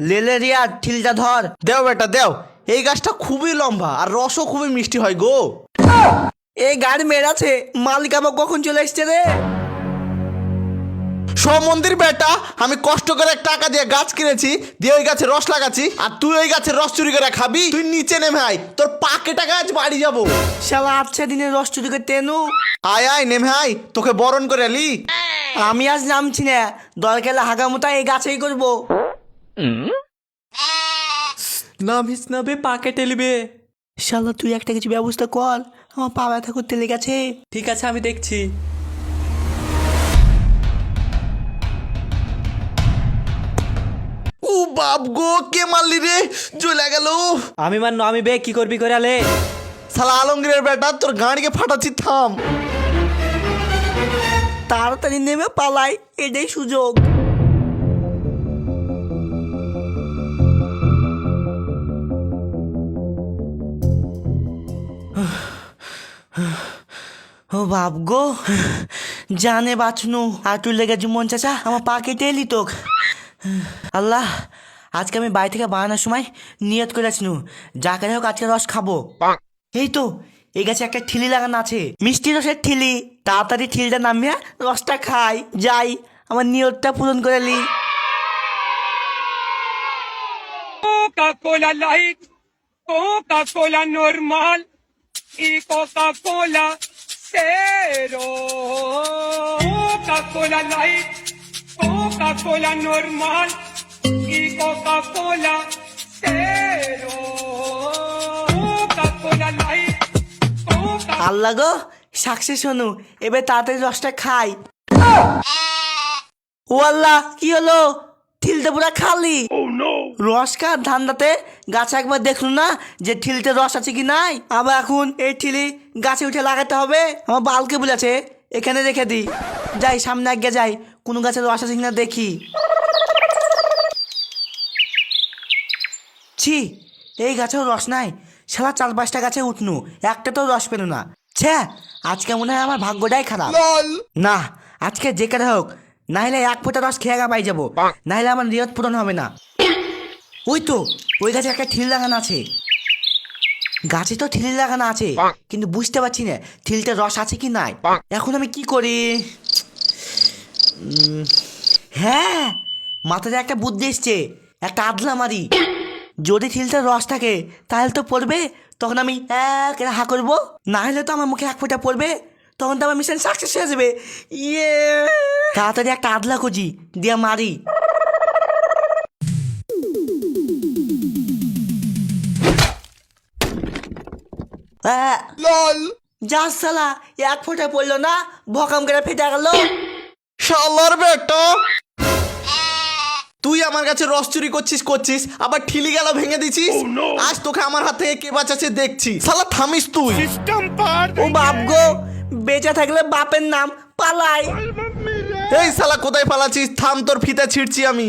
লেলে রিয়া ঠিলটা ধর। দেও বেটা দেও, এই গাছটা খুবই লম্বা আর রসও খুবই মিষ্টি হয় গো। এই গাড়ি মেরাছে, মালিক আবার কখন চলে এসছে রে? সমন্দির বেটা, আমি কষ্ট করে টাকা দিয়ে গাছ কিনেছি, দিয়ে ওই গাছে রস লাগাচ্ছি, আর তুই ওই গাছের রস চুরি করে খাবি? তুই নিচে নেমে আয়, তোর পাকে টাকা আজ বাড়ি যাবো। শালা আচ্ছা দিনে রস চুরি করতে এনু। আয় আয় নেমে আয়, তোকে বরণ করে এলি। আমি আজ নামছি না, দরকার হাগামোটা এই গাছেই করবো। নামিস না বে, পাকে টেলিবে। শালা তুই একটা কিছু ব্যবস্থা কর, আমার পা ব্যথা করতে লেগেছে। ঠিক আছে, আমি দেখছি। ও বাপ গো, কে মারলি রে? জ্বলে গেল। আমি মান্য, আমি বে, কি করবি করে আলে? শালা আলমগীরের বেটা, তোর গাড়িকে ফাটাচ্ছি, থাম। তাড়াতাড়ি নেমে পালাই, এটাই সুযোগ। ও বাপ গো, জানে বাঁচনু আর তুই লেগে মন চাচা, আমার পা কেটে এলি তোক। আল্লাহ, আজকে আমি বাড়ি থেকে বানানোর সময় নিয়ত করে আছিনু, যা করে হোক আজকে রস খাবো। এই তো এই গাছে একটা ঠিলি লাগানো আছে, মিষ্টি রসের ঠিলি। তাড়াতাড়ি ঠিলিটা নামিয়ে রসটা খাই, যাই আমার নিয়তটা পূরণ করে লি। Coca-Cola Light, Coca-Cola normal y Coca-Cola cero. Coca-Cola Light, Coca-Cola normal y Coca-Cola cero. Coca-Cola Light, Coca-Cola. আল্লাহ গো, সাকসেস হনু, এবার তাড়াতাড়ি রসটা খাই। ও আল্লাহ, কি হলো? ঠিলটা পুরা খালি। রস খার ধান্দাতে গাছে একবার দেখলু না যে ঠিলিতে রস আছে কি নাই? আবার এখন এই ঠিলি গাছে উঠে লাগাতে হবে। আমার বালকে বলেছে এখানে রেখে দিই, যাই সামনে আগে যাই, কোনো গাছে রস আছে কিনা দেখি। ছি, এই গাছেও রস নাই। শালা 4-5টা গাছে উঠনু, একটা তো রস পেল না। ছ্যা, আজকে মনে হয় আমার ভাগ্যটাই খারাপ। না, আজকে যে কারে হোক, নাহলে 1 ফোঁটা রস খেয়ে পাই যাবো, নাহলে আমার নিয়ত পূরণ হবে না। ওই তো ওই গাছে একটা ঠিল লাগানো আছে। গাছে তো ঠিল লাগানো আছে, কিন্তু বুঝতে পারছি না ঠিলতে রস আছে কি নাই। এখন আমি কি করি? হ্যাঁ, মাথায় একটা বুদ্ধি এসছে, একটা আদলা মারি। যদি ঠিলতে রস থাকে তাহলে তো পড়বে, তখন আমি হা করবো, না হলে তো আমার মুখে 1 ফোঁটা পড়বে, তখন তো আমার মিশন সাকসেস হয়ে যাবে। ইয়ে, তাড়াতাড়ি একটা আদলা খুঁজি, দিয়া মারি। যা সালা, 1 ফোঁটা পড়লো না, ভকাম করে ফেটে গেল। শালার বেটা, তুই আমার কাছে রস চুরি করছিস, আবার ঠিলি গেল ভেঙে দিছিস। আজ তোকে আমার হাত থেকে কে বাঁচাচ্ছে দেখছি। শালা থামিস তুই। ও বাপ গো, বেঁচে থাকলে বাপের নাম, পালাই। এই শালা কোথায় পালাচ্ছিস? থাম, তোর ফিতা ছিঁড়ছি আমি।